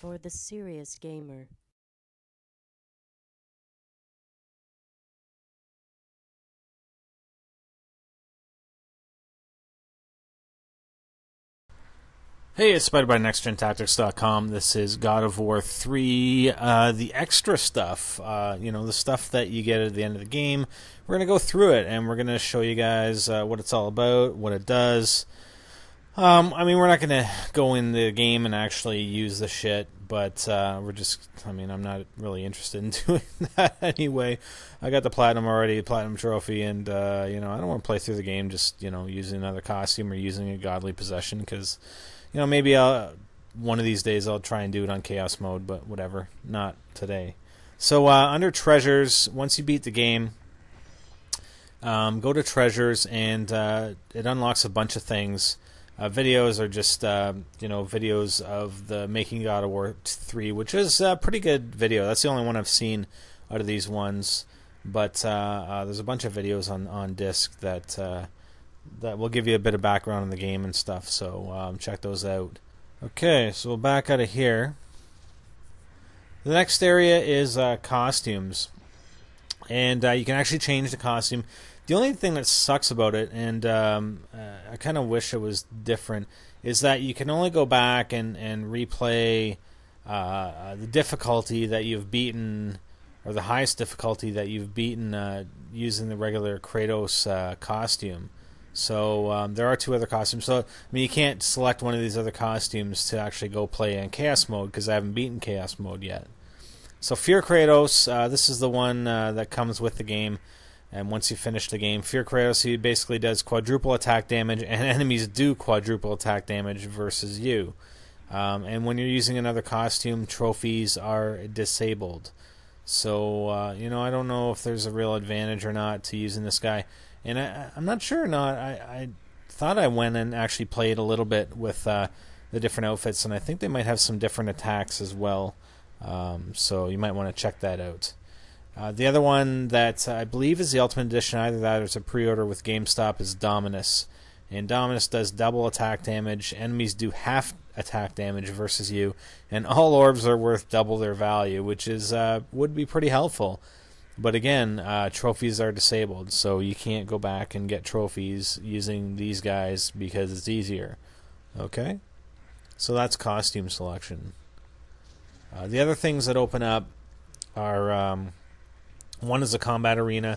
for the serious gamer. Hey, it's Spider by NextGenTactics.com. This is God of War 3, the extra stuff, the stuff that you get at the end of the game. We're going to go through it, and we're going to show you guys what it's all about, what it does. We're not going to go in the game and actually use the shit, but I'm not really interested in doing that anyway. I got the Platinum already, Platinum Trophy, and, I don't want to play through the game just, using another costume or using a godly possession, because maybe one of these days I'll try and do it on Chaos Mode, but whatever, not today. So under Treasures, once you beat the game, go to Treasures, and it unlocks a bunch of things. Videos are just videos of the making God of War 3, which is a pretty good video. That's the only one I've seen out of these ones, but there's a bunch of videos on disc that will give you a bit of background on the game and stuff, so check those out. Okay, so we'll back out of here. The next area is costumes, and you can actually change the costume. The only thing that sucks about it, and I kind of wish it was different, is that you can only go back and replay the difficulty that you've beaten, or the highest difficulty that you've beaten using the regular Kratos costume. So there are two other costumes. So you can't select one of these other costumes to actually go play in Chaos Mode, because I haven't beaten Chaos Mode yet. So Fear Kratos, this is the one that comes with the game. And once you finish the game, Fear Kratos, he basically does quadruple attack damage, and enemies do quadruple attack damage versus you. And when you're using another costume, trophies are disabled. So, I don't know if there's a real advantage or not to using this guy. And I'm not sure or not. I thought I went and actually played a little bit with the different outfits, and I think they might have some different attacks as well. So you might want to check that out. The other one that I believe is the Ultimate Edition, either that or it's a pre-order with GameStop, is Dominus. And Dominus does double attack damage, enemies do half attack damage versus you, and all orbs are worth double their value, which is would be pretty helpful. But again, trophies are disabled, so you can't go back and get trophies using these guys because it's easier. Okay? So that's costume selection. The other things that open up are... one is a combat arena,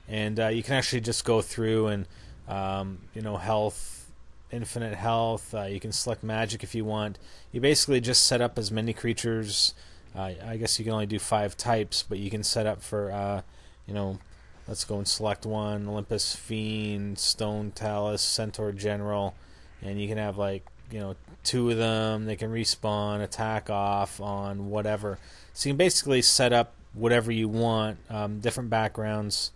and you can actually just go through and, health, infinite health. You can select magic if you want. You basically just set up as many creatures. I guess you can only do 5 types, but you can set up for, let's go and select one: Olympus Fiend, Stone Talus, Centaur General, and you can have 2 of them. They can respawn, attack off on whatever. So you can basically set up whatever you want, different backgrounds.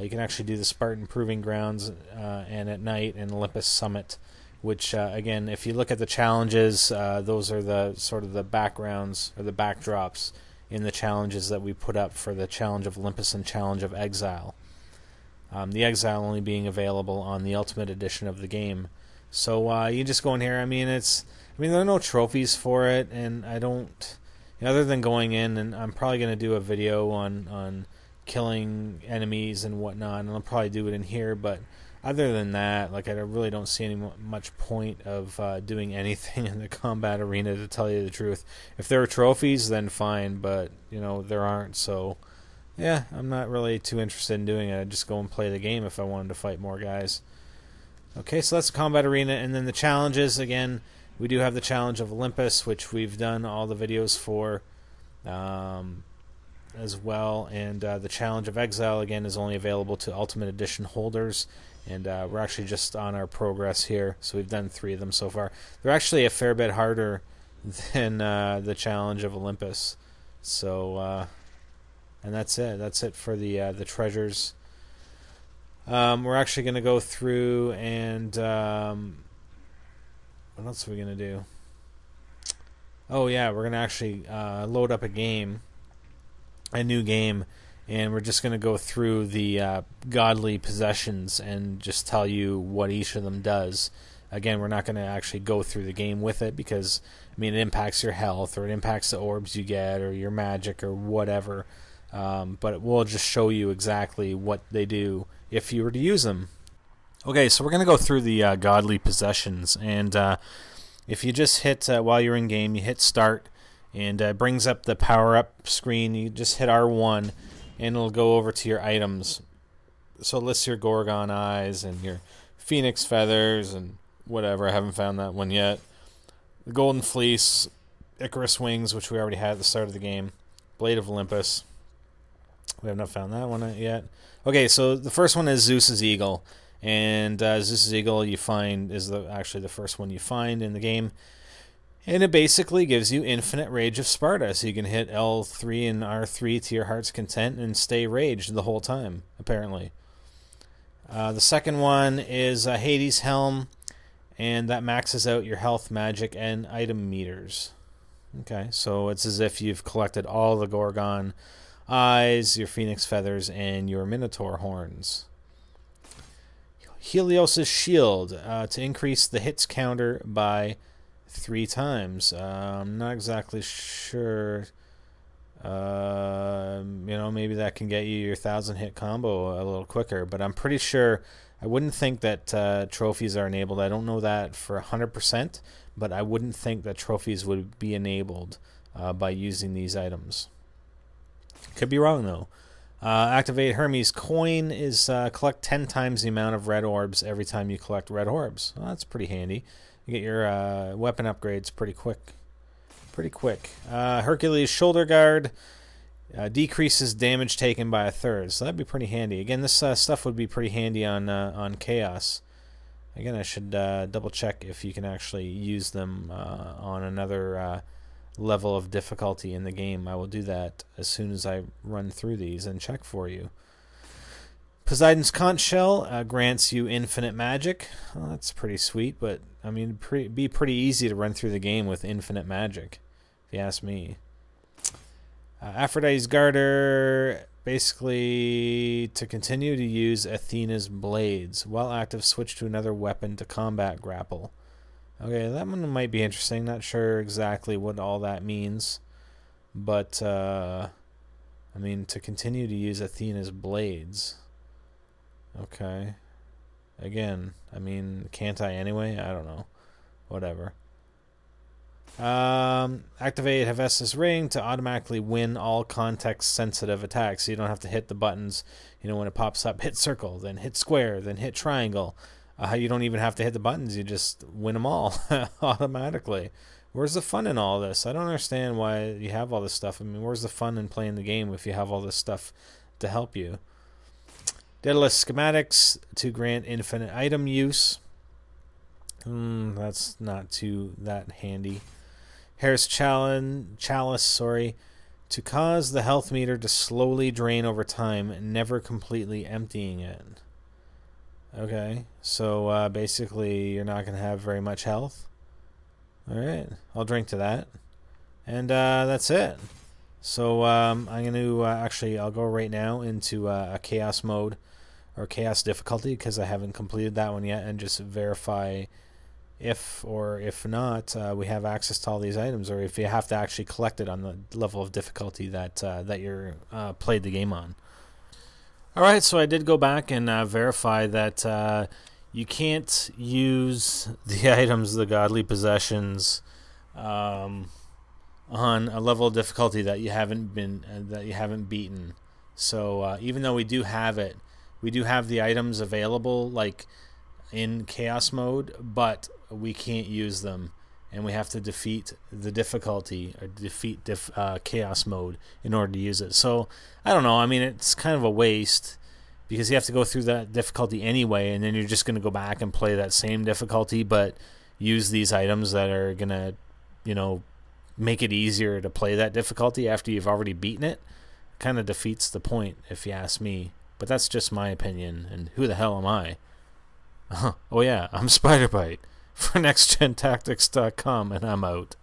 You can actually do the Spartan Proving Grounds and at night and Olympus Summit, which again, if you look at the challenges, those are the sort of the backgrounds or the backdrops in the challenges that we put up for the Challenge of Olympus and Challenge of Exile. The Exile only being available on the Ultimate Edition of the game. So you just go in here. There are no trophies for it, and I don't... Other than going in, and I'm probably going to do a video on killing enemies and whatnot, and I'll probably do it in here, but other than that, I really don't see any much point of doing anything in the combat arena, to tell you the truth. If there are trophies, then fine, but, there aren't, so, yeah, I'm not really too interested in doing it. I'd just go and play the game if I wanted to fight more guys. Okay, so that's the combat arena, and then the challenges, again... We do have the Challenge of Olympus, which we've done all the videos for as well. And the Challenge of Exile, again, is only available to Ultimate Edition holders. And we're actually just on our progress here. So we've done 3 of them so far. They're actually a fair bit harder than the Challenge of Olympus. So, and that's it. That's it for the treasures. We're actually going to go through and... what else are we going to do? Oh, yeah, we're going to actually load up a new game, and we're just going to go through the godly possessions and just tell you what each of them does. Again, we're not going to actually go through the game with it because, I mean, it impacts your health or it impacts the orbs you get or your magic or whatever. But we'll just show you exactly what they do if you were to use them. Okay, so we're going to go through the godly possessions. And if you just hit, while you're in game, you hit start, and it brings up the power-up screen. You just hit R1, and it'll go over to your items. So it lists your Gorgon eyes and your Phoenix feathers and whatever. I haven't found that one yet. The Golden Fleece, Icarus wings, which we already had at the start of the game. Blade of Olympus. We have not found that one yet. Okay, so the first one is Zeus's Eagle. And Zeus's Eagle you find is actually the first one you find in the game. And it basically gives you infinite Rage of Sparta. So you can hit L3 and R3 to your heart's content and stay raged the whole time, apparently. The second one is Hades' Helm, and that maxes out your health, magic, and item meters. Okay, so it's as if you've collected all the Gorgon eyes, your Phoenix feathers, and your Minotaur horns. Helios' Shield, to increase the hits counter by 3 times. I'm not exactly sure. Maybe that can get you your 1,000 hit combo a little quicker, but I'm pretty sure, I wouldn't think that trophies are enabled. I don't know that for 100%, but I wouldn't think that trophies would be enabled by using these items. Could be wrong though. Activate Hermes Coin is collect 10 times the amount of red orbs every time you collect red orbs. Well, that's pretty handy. You get your weapon upgrades pretty quick. Hercules Shoulder Guard decreases damage taken by 1/3, so that'd be pretty handy. Again, this stuff would be pretty handy on Chaos. Again, I should double check if you can actually use them on another level of difficulty in the game. I will do that as soon as I run through these and check for you. Poseidon's Conch Shell grants you infinite magic. Well, that's pretty sweet, but I mean, be pretty easy to run through the game with infinite magic, if you ask me. Aphrodite's Garter, basically to continue to use Athena's blades. While active, switch to another weapon to combat grapple. Okay, that one might be interesting. Not sure exactly what all that means, but I mean, to continue to use Athena's blades. Okay. Again, I mean, can't I anyway? I don't know. Whatever. Activate Hephaestus Ring to automatically win all context-sensitive attacks. So you don't have to hit the buttons. When it pops up, hit circle, then hit square, then hit triangle. You don't even have to hit the buttons. You just win them all automatically. Where's the fun in all this? I don't understand why you have all this stuff. I mean, where's the fun in playing the game if you have all this stuff to help you? Daedalus Schematics to grant infinite item use. That's not too that handy. Harris Chalice, to cause the health meter to slowly drain over time, never completely emptying it. Okay, so basically you're not going to have very much health. Alright, I'll drink to that. And that's it. So I'm going to I'll go right now into a chaos mode or chaos difficulty because I haven't completed that one yet, and just verify if or if not we have access to all these items, or if you have to actually collect it on the level of difficulty that you're played the game on. Alright, so I did go back and verify that you can't use the items, the godly possessions, on a level of difficulty that you haven't beaten. So even though we do have it, we do have the items available like in chaos mode, but we can't use them, and we have to defeat the difficulty or defeat chaos mode in order to use it. So I don't know, I mean, it's kind of a waste because you have to go through that difficulty anyway, and then you're just going to go back and play that same difficulty but use these items that are going to, make it easier to play that difficulty after you've already beaten it. Kind of defeats the point, if you ask me. But that's just my opinion, and who the hell am I? Oh yeah, I'm Spiderbite for NextGenTactics.com, and I'm out.